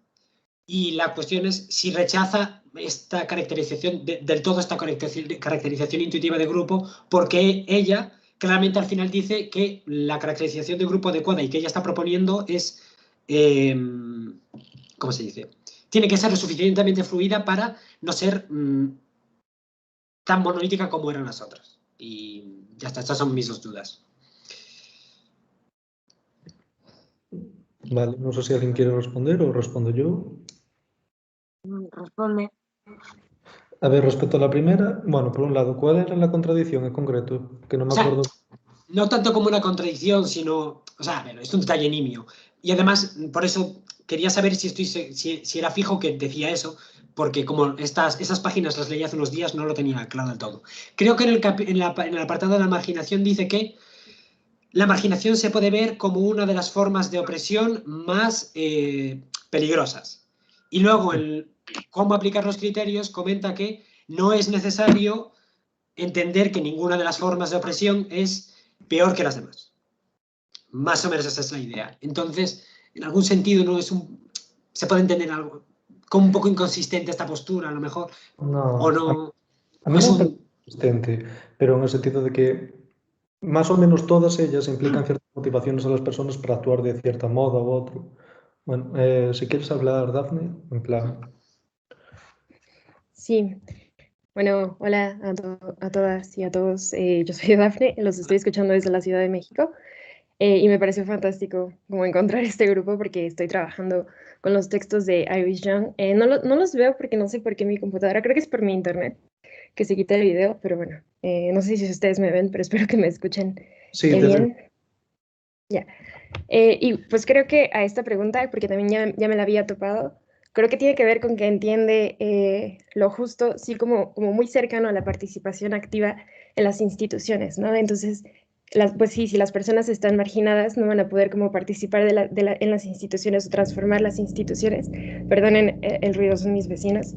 Y la cuestión es si rechaza esta caracterización, del todo esta caracterización intuitiva de grupo, porque ella claramente al final dice que la caracterización de grupo adecuada y que ella está proponiendo es, ¿cómo se dice? Tiene que ser lo suficientemente fluida para no ser tan monolítica como eran las otras. Y ya está, estas son mis dos dudas. Vale, no sé si alguien quiere responder o respondo yo. Responde. A ver, respecto a la primera, bueno, por un lado, ¿cuál era la contradicción en concreto? Que no me acuerdo. No tanto como una contradicción, sino, o sea, bueno, es un detalle nimio. Y además, por eso quería saber si era fijo que decía eso, porque como esas páginas las leí hace unos días, no lo tenía claro del todo. Creo que en el apartado de la marginación dice que la marginación se puede ver como una de las formas de opresión más peligrosas. Y luego, cómo aplicar los criterios, comenta que no es necesario entender que ninguna de las formas de opresión es peor que las demás. Más o menos esa es la idea. Entonces, en algún sentido se puede entender algo como un poco inconsistente esta postura, a lo mejor. No, o no. A mí no me parece consistente, pero en el sentido de que más o menos todas ellas implican ciertas motivaciones a las personas para actuar de cierta modo u otro. Bueno, si quieres hablar, Dafne, en plan. Sí, bueno, hola a todas y a todos. Yo soy Dafne, los estoy escuchando desde la Ciudad de México y me pareció fantástico como encontrar este grupo porque estoy trabajando con los textos de Iris Young. No los veo porque no sé por qué mi computadora, creo que es por mi internet que se quita el video, pero bueno, no sé si ustedes me ven, pero espero que me escuchen Sí, bien. Ya. Y pues creo que a esta pregunta, porque también ya me la había topado, creo que tiene que ver con que entiende lo justo, sí, como muy cercano a la participación activa en las instituciones, ¿no? Entonces, pues sí, si las personas están marginadas, no van a poder como participar en las instituciones o transformar las instituciones. Perdonen, el ruido son mis vecinos.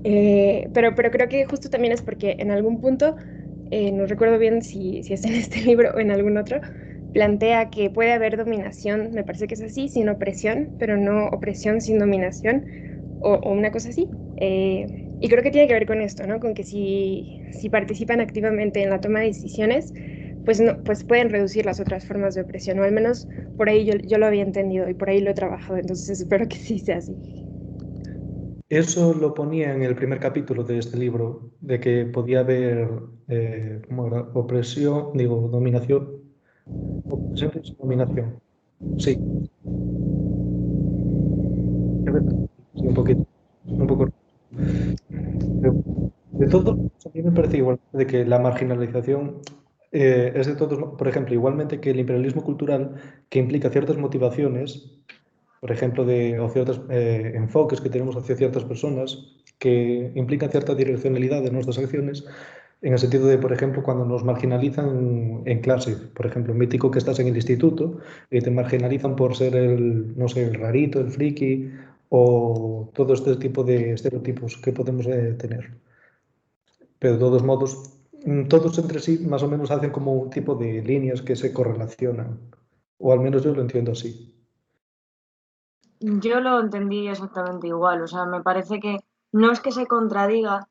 Pero creo que justo también es porque en algún punto, no recuerdo bien si es en este libro o en algún otro, plantea que puede haber dominación, me parece que es así, sin opresión, pero no opresión sin dominación, o una cosa así. Y creo que tiene que ver con esto, ¿no? Con que si participan activamente en la toma de decisiones, pues, no, pues pueden reducir las otras formas de opresión, o al menos por ahí yo lo había entendido y por ahí lo he trabajado, entonces espero que sí sea así. Eso lo ponía en el primer capítulo de este libro, de que podía haber ¿cómo era? Dominación. Opresión sin dominación. Sí, sí, un poquito. Un poco. De todos modos, a mí me parece igual de que la marginalización es de todos, por ejemplo, igualmente que el imperialismo cultural, que implica ciertas motivaciones, por ejemplo, o ciertos enfoques que tenemos hacia ciertas personas, que implican cierta direccionalidad de nuestras acciones, en el sentido de, por ejemplo, cuando nos marginalizan en clase, por ejemplo, mítico que estás en el instituto y te marginalizan por ser el, no sé, el rarito, el friki, o todo este tipo de estereotipos que podemos tener. Pero de todos modos, todos entre sí más o menos hacen como un tipo de líneas que se correlacionan. O al menos yo lo entiendo así. Yo lo entendí exactamente igual, o sea, me parece que no es que se contradiga,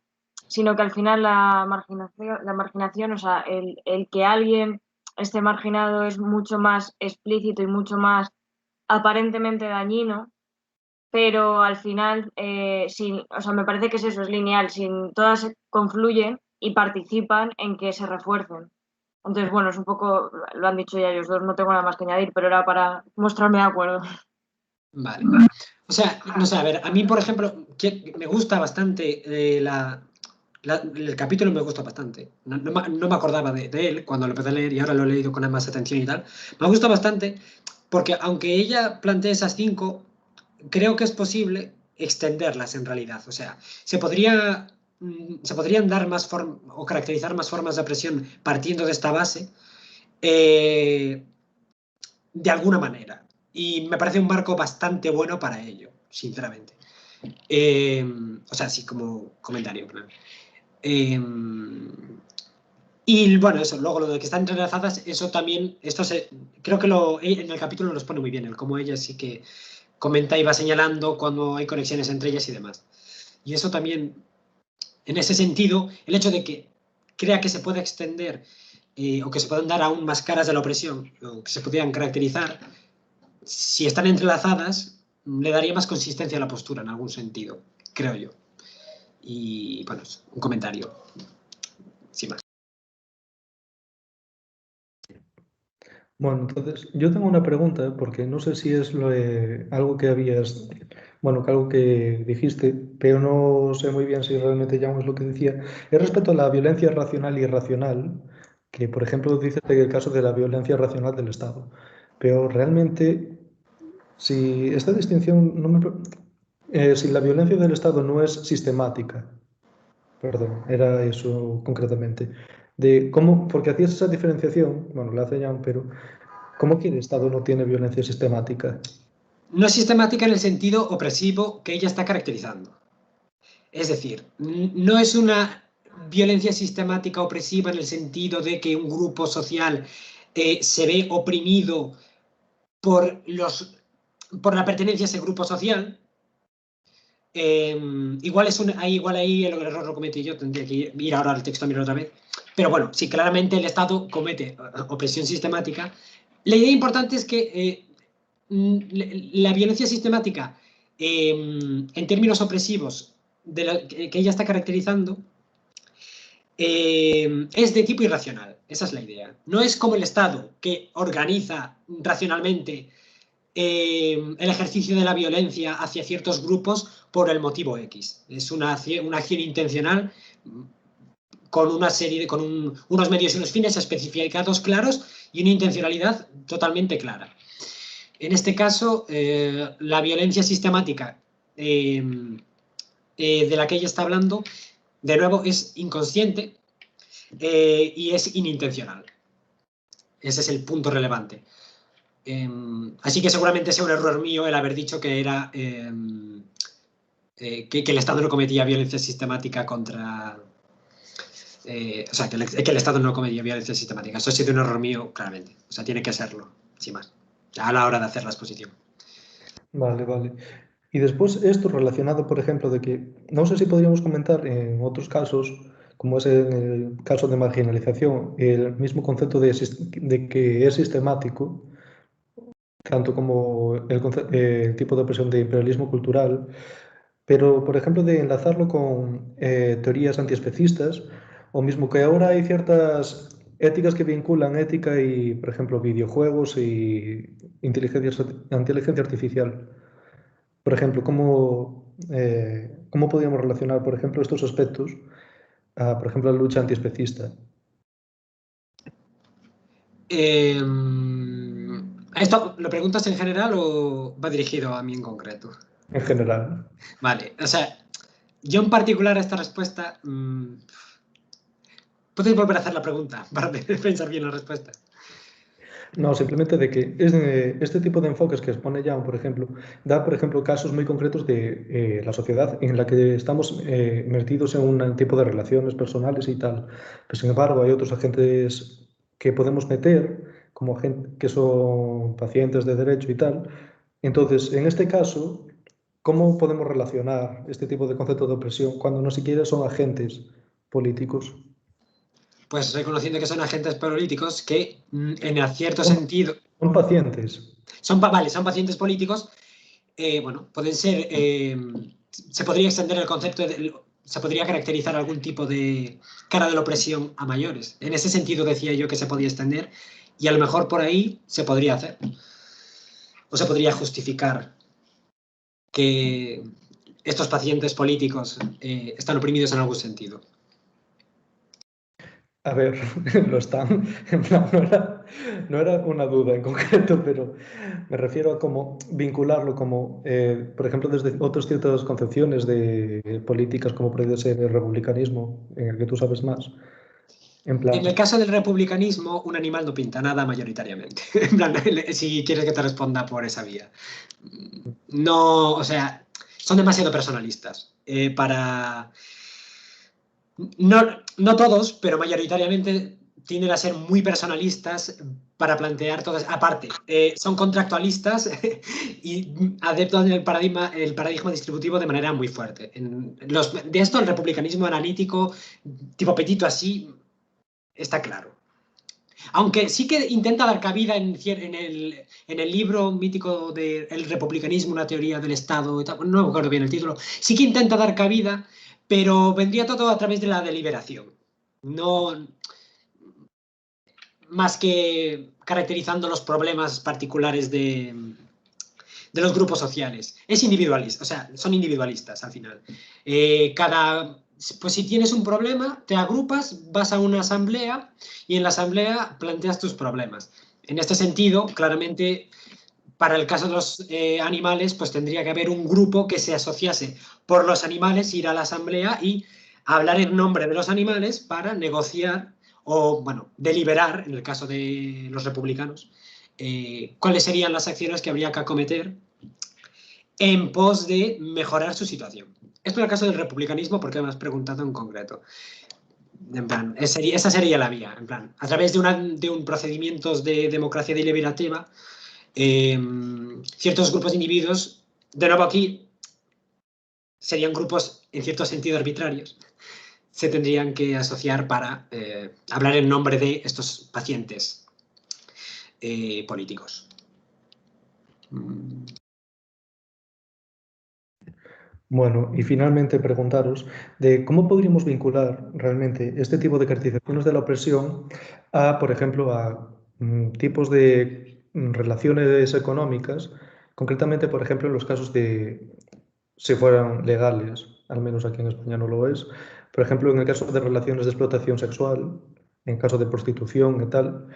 sino que al final la marginación, o sea, el que alguien esté marginado es mucho más explícito y mucho más aparentemente dañino, pero al final, o sea, me parece que es eso, es lineal, sin, todas confluyen y participan en que se refuercen. Entonces, bueno, es un poco, lo han dicho ya ellos dos, no tengo nada más que añadir, pero era para mostrarme de acuerdo. Vale. O sea, no sé, a ver, a mí, por ejemplo, me gusta bastante el capítulo me gusta bastante. No me acordaba de él cuando lo empecé a leer y ahora lo he leído con más atención y tal. Me gusta bastante porque aunque ella plantee esas 5, creo que es posible extenderlas en realidad. O sea, se podrían dar más o caracterizar más formas de opresión partiendo de esta base de alguna manera. Y me parece un marco bastante bueno para ello, sinceramente. O sea, sí, como comentario. Claro. Y bueno, eso, luego lo de que están entrelazadas, eso también, creo que en el capítulo los pone muy bien, el cómo ella sí que comenta y va señalando cuando hay conexiones entre ellas y demás. Y eso también, en ese sentido, el hecho de que crea que se puede extender o que se puedan dar aún más caras de la opresión, o que se pudieran caracterizar, si están entrelazadas, le daría más consistencia a la postura en algún sentido, creo yo. Y bueno, un comentario, sin más. Bueno, entonces yo tengo una pregunta, porque no sé si es algo que algo que dijiste, pero no sé muy bien si realmente ya es lo que decía. Es respecto a la violencia racional y irracional, que por ejemplo dice el caso de la violencia racional del Estado. Pero realmente, si esta distinción si la violencia del Estado no es sistemática, perdón, era eso concretamente, de cómo, porque hacías esa diferenciación, bueno, la hace Jan, pero ¿cómo que el Estado no tiene violencia sistemática? No es sistemática en el sentido opresivo que ella está caracterizando. Es decir, no es una violencia sistemática opresiva en el sentido de que un grupo social se ve oprimido por la pertenencia a ese grupo social. Igual ahí el error lo cometí yo, tendría que ir ahora al texto a mirar otra vez. Pero bueno, si claramente el Estado comete opresión sistemática, la idea importante es que la violencia sistemática, en términos opresivos, que ella está caracterizando, es de tipo irracional. Esa es la idea. No es como el Estado que organiza racionalmente el ejercicio de la violencia hacia ciertos grupos por el motivo X. Es una acción intencional con unos medios y unos fines especificados claros y una intencionalidad totalmente clara. En este caso, la violencia sistemática de la que ella está hablando, de nuevo, es inconsciente y es inintencional. Ese es el punto relevante. Así que seguramente sea un error mío el haber dicho que era que el Estado no cometía violencia sistemática contra... o sea, que el Estado no cometía violencia sistemática. Eso ha sido un error mío, claramente. O sea, tiene que serlo, sin más, a la hora de hacer la exposición. Vale, vale. Y después esto relacionado, por ejemplo, de que no sé si podríamos comentar en otros casos, como es en el caso de marginalización, el mismo concepto de que es sistemático, tanto como el tipo de opresión de imperialismo cultural, pero, por ejemplo, de enlazarlo con teorías antiespecistas, o mismo que ahora hay ciertas éticas que vinculan ética y, por ejemplo, videojuegos y inteligencia artificial. Por ejemplo, ¿cómo podríamos relacionar, por ejemplo, estos aspectos a, por ejemplo, la lucha antiespecista? ¿Esto lo preguntas en general o va dirigido a mí en concreto? En general. Vale, o sea, yo en particular a esta respuesta... ¿Puedes volver a hacer la pregunta para pensar bien la respuesta? No, simplemente de que este tipo de enfoques que expone Jan, por ejemplo, da, por ejemplo, casos muy concretos de la sociedad en la que estamos metidos en un tipo de relaciones personales y tal. Pero, sin embargo, hay otros agentes que podemos meter, como que son pacientes de derecho y tal. Entonces, en este caso, ¿cómo podemos relacionar este tipo de concepto de opresión cuando no siquiera son agentes políticos? Pues reconociendo que son agentes políticos que, en cierto Son, sentido, son pacientes. son pacientes políticos, bueno, pueden ser, se podría extender el concepto, se podría caracterizar algún tipo de cara de la opresión a mayores. En ese sentido decía yo que se podía extender y a lo mejor por ahí se podría hacer. O se podría justificar que estos pacientes políticos están oprimidos en algún sentido. A ver, lo están. No era una duda en concreto, pero me refiero a cómo vincularlo como, por ejemplo, desde otras ciertas concepciones de políticas, como puede ser el republicanismo, en el que tú sabes más. En plan, En el caso del republicanismo, un animal no pinta nada mayoritariamente. En plan, si quieres que te responda por esa vía. No, o sea, son demasiado personalistas para... No todos, pero mayoritariamente tienden a ser muy personalistas para plantear todas. Aparte, son contractualistas y adeptan el paradigma distributivo de manera muy fuerte. De esto, el republicanismo analítico, tipo Petito así, está claro. Aunque sí que intenta dar cabida en el libro mítico de El republicanismo, una teoría del Estado, no me acuerdo bien el título, sí que intenta dar cabida, pero vendría todo a través de la deliberación. No más que caracterizando los problemas particulares de los grupos sociales. Es individualista, o sea, son individualistas al final. Pues si tienes un problema, te agrupas, vas a una asamblea y en la asamblea planteas tus problemas. En este sentido, claramente, para el caso de los animales, pues tendría que haber un grupo que se asociase por los animales, ir a la asamblea y hablar en nombre de los animales para negociar o, bueno, deliberar, en el caso de los republicanos, cuáles serían las acciones que habría que acometer en pos de mejorar su situación. Esto es el caso del republicanismo porque me has preguntado en concreto. En plan, esa sería la vía. En plan, a través de un procedimientos de democracia deliberativa, ciertos grupos de individuos, de nuevo aquí, serían grupos en cierto sentido arbitrarios, se tendrían que asociar para hablar en nombre de estos pacientes políticos. bueno, y finalmente preguntaros de cómo podríamos vincular realmente este tipo de caracterizaciones de la opresión a, por ejemplo, a tipos de relaciones económicas, concretamente, por ejemplo, en los casos de, si fueran legales, al menos aquí en España no lo es, por ejemplo, en el caso de relaciones de explotación sexual, en caso de prostitución y tal,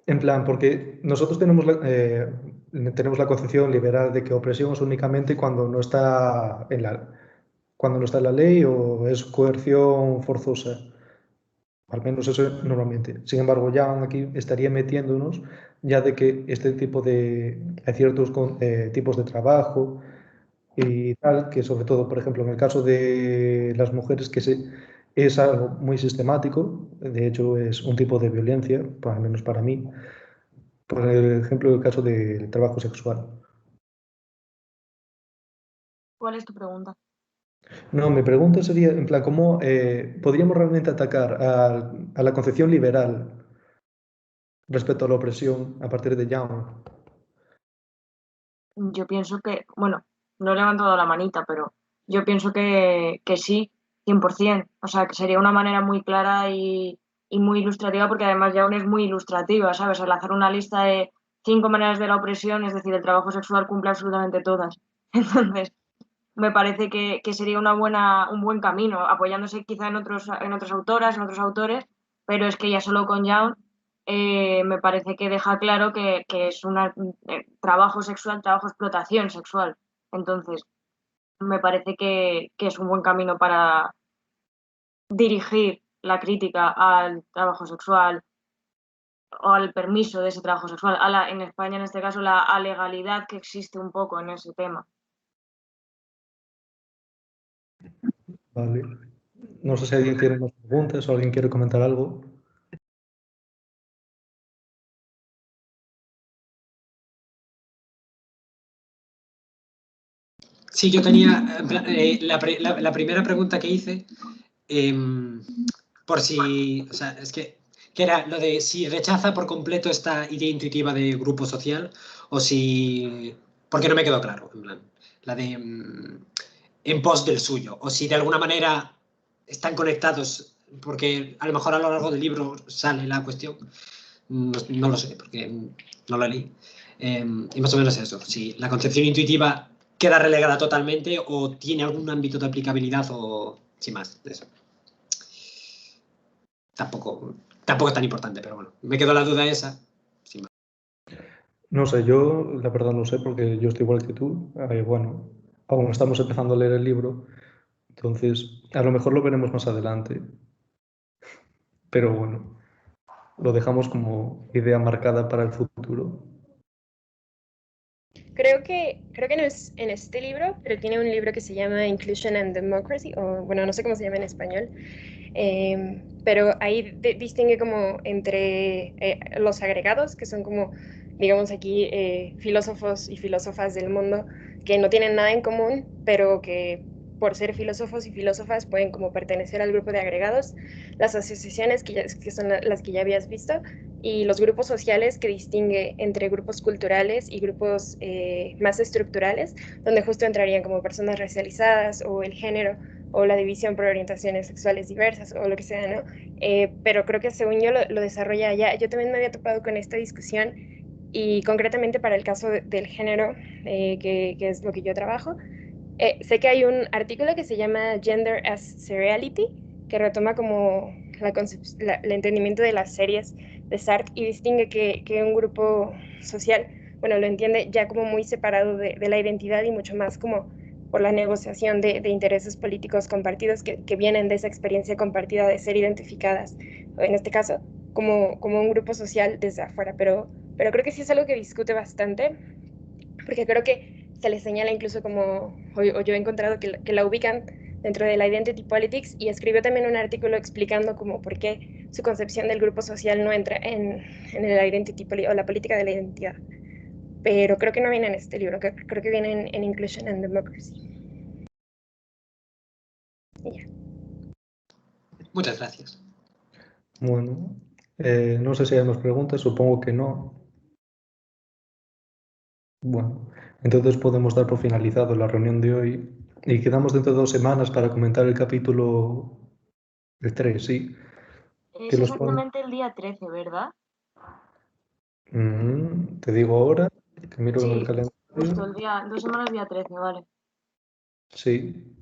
en plan, porque nosotros tenemos la concepción liberal de que opresión es únicamente cuando no está en la ley o es coerción forzosa. Al menos eso normalmente. Sin embargo, ya aquí estaría metiéndonos ya de que este tipo de, hay ciertos tipos de trabajo y tal, que sobre todo, por ejemplo, en el caso de las mujeres, es algo muy sistemático, de hecho es un tipo de violencia, al menos para mí, por ejemplo, el caso del trabajo sexual. ¿Cuál es tu pregunta? No, mi pregunta sería, en plan, ¿cómo podríamos realmente atacar a la concepción liberal respecto a la opresión a partir de Young? Yo pienso que, bueno, no he levantado la manita, pero yo pienso que sí, 100%. O sea, que sería una manera muy clara y muy ilustrativa, porque además Young es muy ilustrativa, ¿sabes? Al hacer una lista de 5 maneras de la opresión, es decir, el trabajo sexual cumple absolutamente todas. Entonces, me parece que sería un buen camino, apoyándose quizá en otras autoras, en otros autores, pero es que ya solo con Young me parece que deja claro que es un trabajo sexual, trabajo explotación sexual. Entonces, me parece que es un buen camino para dirigir la crítica al trabajo sexual o al permiso de ese trabajo sexual, en España en este caso la alegalidad que existe un poco en ese tema. Vale. No sé si alguien tiene más preguntas o alguien quiere comentar algo. Sí, yo tenía la primera pregunta que hice, por si, o sea, es que era lo de si rechaza por completo esta idea intuitiva de grupo social o si, porque no me quedó claro, en plan, la de en pos del suyo, o si de alguna manera están conectados, porque a lo mejor a lo largo del libro sale la cuestión, no lo sé, porque no lo leí. Y más o menos eso, si la concepción intuitiva queda relegada totalmente o tiene algún ámbito de aplicabilidad o sin más de eso. Tampoco es tan importante, pero bueno, me quedó la duda esa. Sin más. No sé, yo la verdad no sé porque yo estoy igual que tú. Bueno, aún estamos empezando a leer el libro, entonces a lo mejor lo veremos más adelante. Pero bueno, lo dejamos como idea marcada para el futuro. Creo que no es en este libro, pero tiene un libro que se llama Inclusion and Democracy, o bueno, no sé cómo se llama en español, pero ahí distingue como entre los agregados, que son como, digamos aquí, filósofos y filósofas del mundo que no tienen nada en común, pero que por ser filósofos y filósofas pueden como pertenecer al grupo de agregados, las asociaciones que son las que ya habías visto, y los grupos sociales que distingue entre grupos culturales y grupos más estructurales, donde justo entrarían como personas racializadas o el género o la división por orientaciones sexuales diversas o lo que sea, ¿no? Pero creo que según yo lo desarrolla allá. Yo también me había topado con esta discusión y concretamente para el caso del género, que es lo que yo trabajo, sé que hay un artículo que se llama Gender as Seriality, que retoma como el entendimiento de las series de Sartre y distingue que un grupo social, bueno, lo entiende ya como muy separado de la identidad y mucho más como por la negociación de intereses políticos compartidos que vienen de esa experiencia compartida de ser identificadas, en este caso, como un grupo social desde afuera. Pero creo que sí es algo que discute bastante, porque creo que se le señala incluso como, o yo he encontrado que la ubican dentro de la Identity Politics y escribió también un artículo explicando como por qué su concepción del grupo social no entra en el Identity o la política de la identidad. Pero creo que no viene en este libro, creo que viene en Inclusion and Democracy. Y ya. Muchas gracias. Bueno, no sé si hay más preguntas, supongo que no. Bueno, entonces podemos dar por finalizado la reunión de hoy y quedamos dentro de 2 semanas para comentar el capítulo el 3, sí. Es Que los pon- exactamente el día 13, ¿verdad? Te digo ahora, que miro en el Sí, justo calendario. el día, 2 semanas día 13, vale. Sí.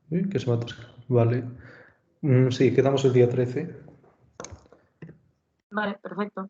Uy, que se me ha atascado. Vale. Sí, quedamos el día 13. Vale, perfecto.